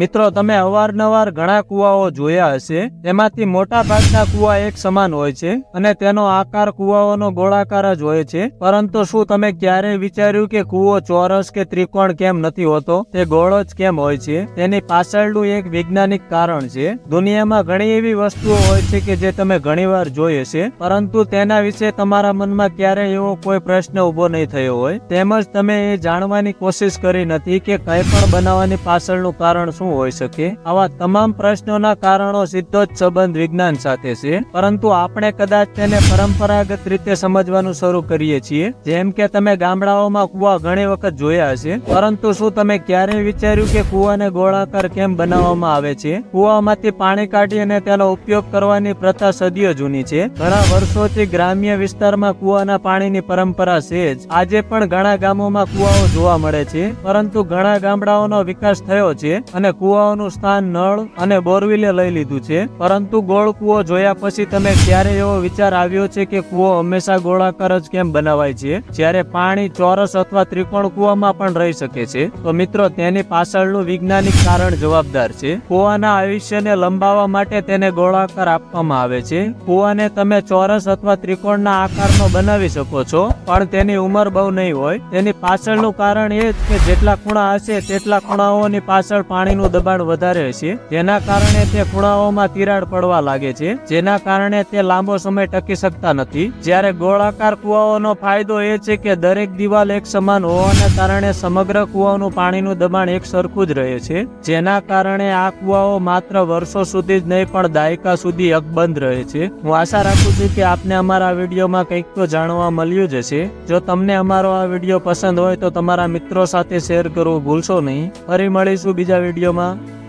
મિત્રો, તમે અવારનવાર ઘણા કુવાઓ જોયા હશે. તેમાંથી મોટા ભાગના કુવા એક સમાન હોય છે અને તેનો આકાર કુવાઓનો ગોળાકાર જ હોય છે. પરંતુ શું તમે ક્યારેય વિચાર્યું કે કુવો ચોરસ કે ત્રિકોણ કેમ નથી હોતો? તે ગોળ જ કેમ હોય છે? તેની પાછળનું એક વૈજ્ઞાનિક કારણ છે. દુનિયામાં ઘણી એવી વસ્તુઓ હોય છે કે જે તમે ઘણીવાર જોઈ હશે, પરંતુ તેના વિશે તમારા મનમાં ક્યારેય એવો કોઈ પ્રશ્ન ઉભો નહીં થયો હોય. તેમજ તમે એ જાણવાની કોશિશ કરી નથી કે કંઈ પણ બનાવવાની પાછળનું કારણ શું હોઈ શકે. આવા તમામ પ્રશ્નોના કારણો સીધો જ સંબંધ વિજ્ઞાન સાથે છે, પરંતુ આપણે કદાચ તેને પરંપરાગત રીતે સમજવાનું શરૂ કરીએ છીએ. જેમ કે તમે ગામડાઓમાં કુવા ઘણી વખત જોયા હશે, પરંતુ શું તમે ક્યારેય વિચાર્યું કે કુવાને ગોળાકાર કેમ બનાવવામાં આવે છે? કુવામાંથી પાણી કાઢી અને તેનો ઉપયોગ કરવાની પ્રથા સદીઓ જૂની છે. ઘણા વર્ષોથી ગ્રામ્ય વિસ્તારમાં કુવાના પાણીની પરંપરા છે જ. આજે પણ ઘણા ગામોમાં કુવાઓ જોવા મળે છે, પરંતુ ઘણા ગામડાઓનો વિકાસ થયો છે અને કુવાઓનું સ્થાન નળ અને બોરવેલે લઈ લીધું છે. પરંતુ ગોળ કુવો જોયા પછી તમે ક્યારે એવો વિચાર આવ્યો છે કે કુવો હંમેશા ગોળાકાર જ કેમ બનાવાય છે, જ્યારે પાણી ચોરસ અથવા ત્રિકોણ કુવામાં પણ રહી શકે છે? તો મિત્રો, તેની પાછળનું વૈજ્ઞાનિક કારણ જવાબદાર છે. કુવાના આયુષ્યને લંબાવવા માટે તેને ગોળાકાર આપવામાં આવે છે. કુવાને તમે ચોરસ અથવા ત્રિકોણના આકારનો બનાવી શકો છો, પણ તેની ઉંમર બહુ નહીં હોય. તેની પાછળનું કારણ એ જ કે જેટલા ખૂણા હશે તેટલા ખૂણાઓની પાછળ પાણીનું દબાણ વધારે હશે, જેના કારણે તે ખૂણાઓમાં તિરાડ પડવા લાગે છે, જેના કારણે તે લાંબો સમય ટકી શકતા નથી. જ્યારે ગોળાકાર કુવાઓનો ફાયદો એ છે કે દરેક દિવાલ એક સમાન હોવાને કારણે સમગ્ર કુવાનું પાણીનું દબાણ એક સરખું જ રહે છે, જેના કારણે આ કુવાઓ માત્ર વર્ષો સુધી જ નહીં પણ દાયકા સુધી અકબંધ રહે છે. હું આશા રાખું છું કે આપને અમારા વિડીયોમાં કંઈક તો જાણવા મળ્યું જ હશે. જો તમને અમારો આ વિડીયો પસંદ હોય તો તમારા મિત્રો સાથે શેર કરવું ભૂલશો નહીં. ફરી મળીશું બીજા વિડીયોમાં.